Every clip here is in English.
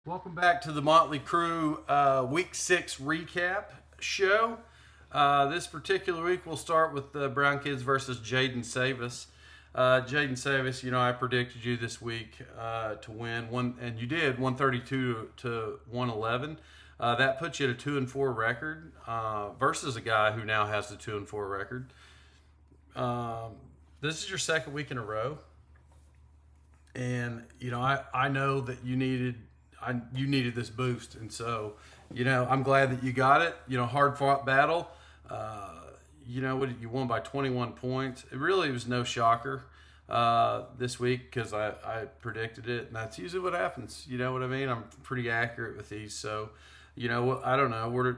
Welcome back to the Motley Crew Week 6 recap show. This particular week, we'll start with the Brown Kids versus Jaden Savis. Jaden Savis, I predicted you this week to win one, and you did 132 to 111. That puts you at a 2-4 record versus a guy who now has the 2-4 record. This is your second week in a row, and I know that you needed this boost, and so I'm glad that you got it. Hard fought battle. You won by 21 points. It really was no shocker this week because I predicted it, and that's usually what happens. You know what I mean? I'm pretty accurate with these, so I don't know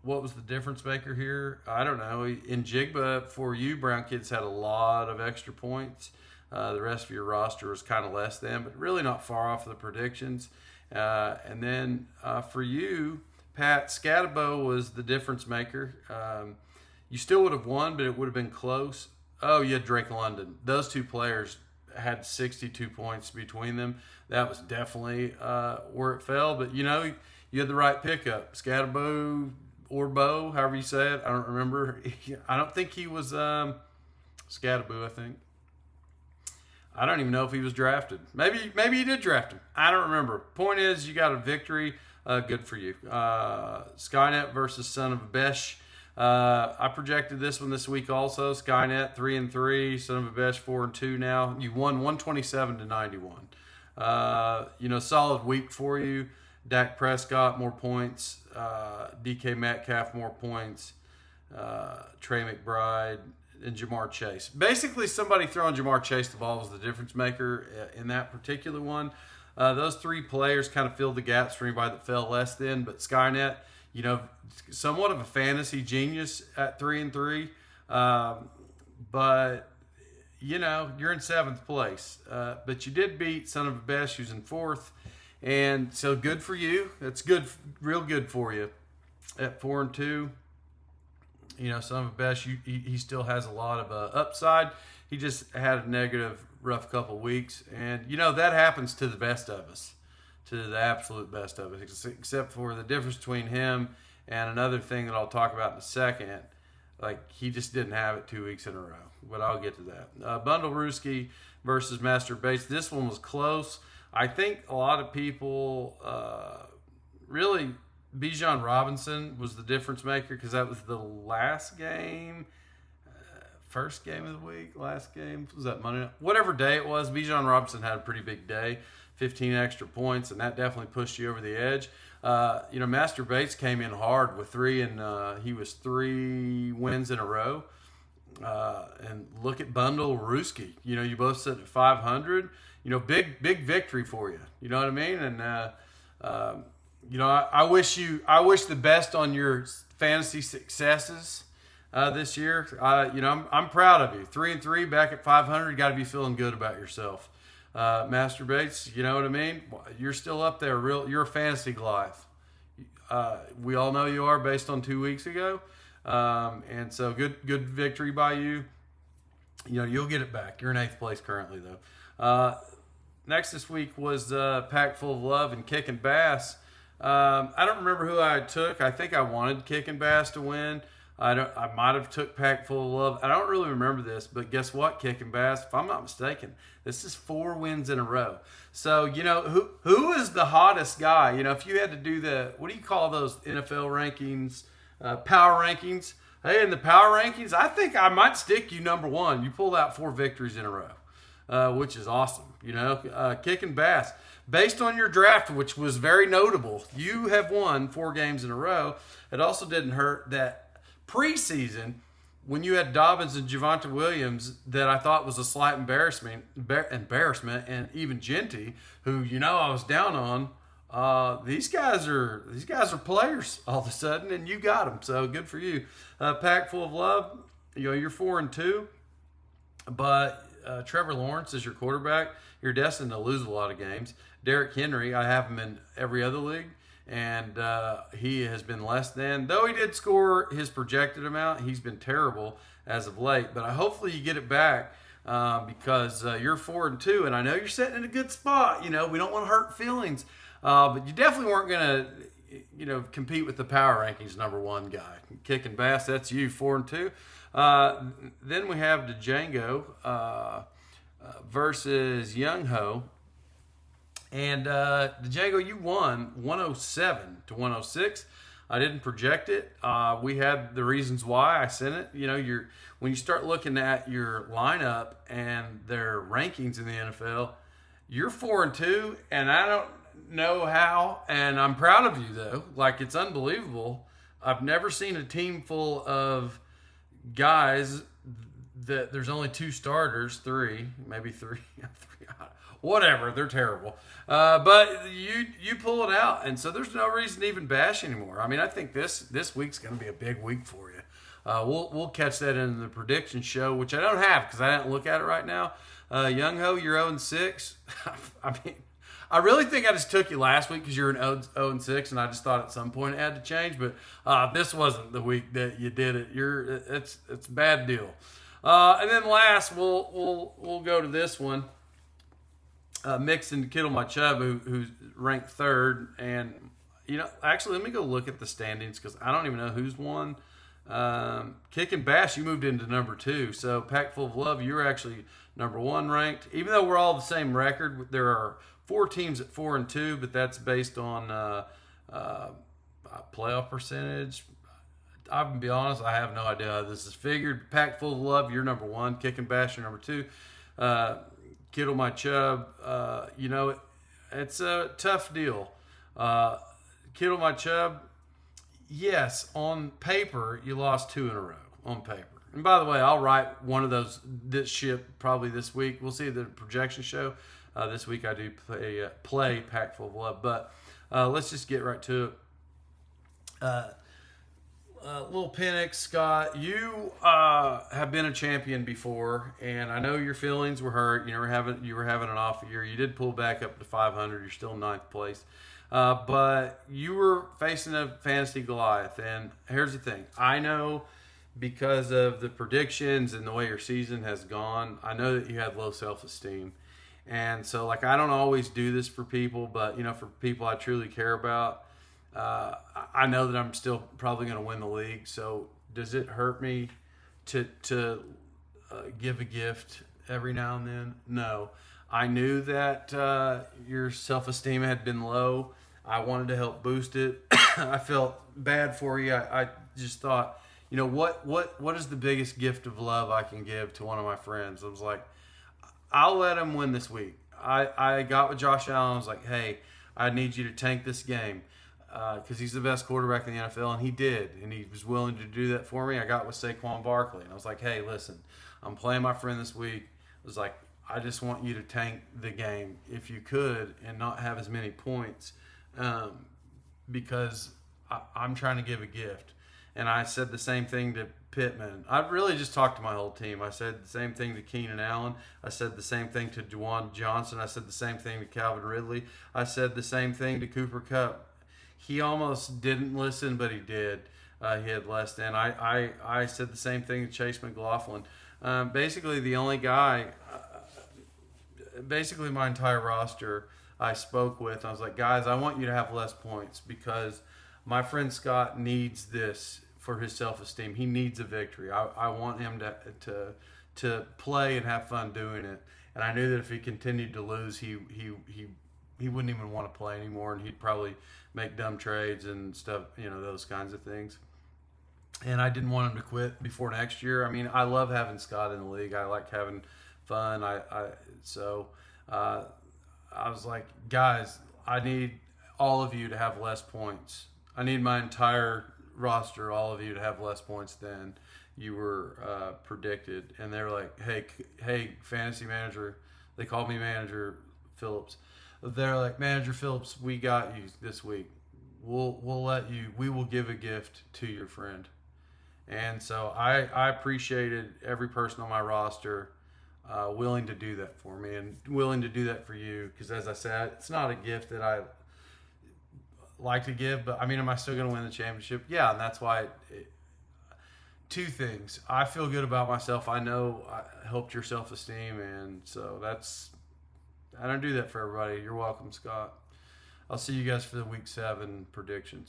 what was the difference maker here. I don't know. In Jigba, for you, Brown Kids had a lot of extra points. The rest of your roster was kind of less than, but really not far off of the predictions. And then for you, Pat, Scatabo was the difference maker. You still would have won, but it would have been close. Oh, you had Drake London. Those two players had 62 points between them. That was definitely where it fell. But, you had the right pickup. Scatabo or Bo, however you say it. I don't remember. I don't think he was Scatabo, I think. I don't even know if he was drafted. Maybe he did draft him. I don't remember. Point is, you got a victory. Good for you. Skynet versus Son of a Besh. I projected this one this week also. Skynet 3-3. Son of a Besh 4-2 now. You won 127 to 91. Solid week for you. Dak Prescott more points. DK Metcalf more points. Trey McBride. And Jamar Chase. Basically, somebody throwing Jamar Chase the ball was the difference maker in that particular one. Those three players kind of filled the gaps for anybody that fell less than. But Skynet, somewhat of a fantasy genius at 3-3. But, you're in 7th place. But you did beat Son of a Besh, who's in 4th. And so good for you. That's good, real good for you at 4-2. Son of a Besh, he still has a lot of upside. He just had a negative, rough couple weeks. And, that happens to the best of us, to the absolute best of us, except for the difference between him and another thing that I'll talk about in a second. Like, he just didn't have it 2 weeks in a row. But I'll get to that. Bundle Ruski versus Master Bates. This one was close. I think a lot of people really... Bijan Robinson was the difference maker because that was the last game, first game of the week, last game. Was that Monday night? Whatever day it was, Bijan Robinson had a pretty big day, 15 extra points, and that definitely pushed you over the edge. Master Bates came in hard with 3, and he was 3 wins in a row. And look at Bundle Ruski. You both sit at 500. Big victory for you. You know what I mean? And I wish the best on your fantasy successes this year. I'm proud of you. 3-3, back at 500. You got to be feeling good about yourself. Master Bates, you know what I mean? You're still up there. You're a fantasy Goliath. We all know you are based on 2 weeks ago. And so good victory by you. You'll get it back. You're in 8th place currently, though. Next this week was Pack Full of Love and Kicking Bass. I don't remember who I took. I think I wanted Kicking Bass to win. I might have took Pack Full of Love. I don't really remember this, but guess what, Kicking Bass? If I'm not mistaken, this is 4 wins in a row. So, who is the hottest guy? If you had to do what do you call those NFL rankings, power rankings? Hey, in the power rankings, I think I might stick you number 1. You pulled out 4 victories in a row, which is awesome. Kicking Bass. Based on your draft, which was very notable, you have won 4 games in a row. It also didn't hurt that preseason, when you had Dobbins and Javonte Williams, that I thought was a slight embarrassment, and even Genty, who I was down on. These guys are players all of a sudden, and you got them. So good for you. Pack Full of Love. You're 4-2, but Trevor Lawrence is your quarterback. You're destined to lose a lot of games. Derrick Henry, I have him in every other league, and he has been less than. Though he did score his projected amount, he's been terrible as of late. But hopefully you get it back because you're 4-2, and I know you're sitting in a good spot. We don't want to hurt feelings. But you definitely weren't going to, compete with the power rankings #1 guy. Kicking bass, that's you, 4-2. Then we have Django versus Young Ho. And Django, you won 107-106. I didn't project it. We had the reasons why I sent it. When you start looking at your lineup and their rankings in the NFL, you're 4-2, and I don't know how. And I'm proud of you though. Like, it's unbelievable. I've never seen a team full of guys that there's only 2 starters, 3, maybe 3, whatever. They're terrible. But you pull it out, and so there's no reason to even bash anymore. I mean, I think this week's going to be a big week for you. We'll catch that in the prediction show, which I don't have because I didn't look at it right now. Young Ho, you're 0-6. I mean, I really think I just took you last week because you're an 0-6, and I just thought at some point it had to change. But this wasn't the week that you did it. It's a bad deal. And then last, we'll go to this one. Mixon Kittle my Chubb, who's ranked 3rd, and actually let me go look at the standings because I don't even know who's won. Kick and Bash, you moved into #2, so Pack Full of Love, you're actually #1 ranked. Even though we're all the same record, there are 4 teams at 4-2, but that's based on playoff percentage. I'm gonna be honest, I have no idea how this is figured. Pack Full of Love, you're #1. Kick and Bash, you're #2. Kittle my Chubb, it's a tough deal. Kittle my Chubb, yes, on paper you lost 2 in a row on paper. And by the way, I'll write one of those this ship probably this week. We'll see the projection show. This week I do play Pack Full of Love, but let's just get right to it. Little Penix, Scott, you have been a champion before, and I know your feelings were hurt. You were having an off year. You did pull back up to 500. You're still 9th place, but you were facing a fantasy Goliath. And here's the thing: I know because of the predictions and the way your season has gone, I know that you have low self-esteem, and so I don't always do this for people, but for people I truly care about. I know that I'm still probably going to win the league. So does it hurt me to give a gift every now and then? No. I knew that your self-esteem had been low. I wanted to help boost it. I felt bad for you. I just thought, what is the biggest gift of love I can give to one of my friends? I was like, I'll let him win this week. I got with Josh Allen. I was like, hey, I need you to tank this game. Because he's the best quarterback in the NFL, and he did, and he was willing to do that for me. I got with Saquon Barkley, and I was like, hey, listen, I'm playing my friend this week. I was like, I just want you to tank the game if you could and not have as many points because I'm trying to give a gift. And I said the same thing to Pittman. I really just talked to my whole team. I said the same thing to Keenan Allen. I said the same thing to Juwan Johnson. I said the same thing to Calvin Ridley. I said the same thing to Cooper Kupp. He almost didn't listen, but he did. He had less than. I said the same thing to Chase McLaughlin. Basically, the only guy, basically my entire roster I spoke with, I was like, guys, I want you to have less points because my friend Scott needs this for his self-esteem. He needs a victory. I want him to play and have fun doing it. And I knew that if he continued to lose, he wouldn't even want to play anymore, and he'd probably make dumb trades and stuff, those kinds of things. And I didn't want him to quit before next year. I mean, I love having Scott in the league. I like having fun. So I was like, guys, I need all of you to have less points. I need my entire roster, all of you, to have less points than you were predicted. And they were like, hey, fantasy manager. They called me Manager Phillips. They're like, Manager Phillips, we got you this week. We'll let you. We will give a gift to your friend. And so I appreciated every person on my roster willing to do that for me and willing to do that for you. Because as I said, it's not a gift that I like to give. But I mean, am I still going to win the championship? Yeah, and that's why. Two things. I feel good about myself. I know I helped your self-esteem, and so I don't do that for everybody. You're welcome, Scott. I'll see you guys for the week 7 predictions.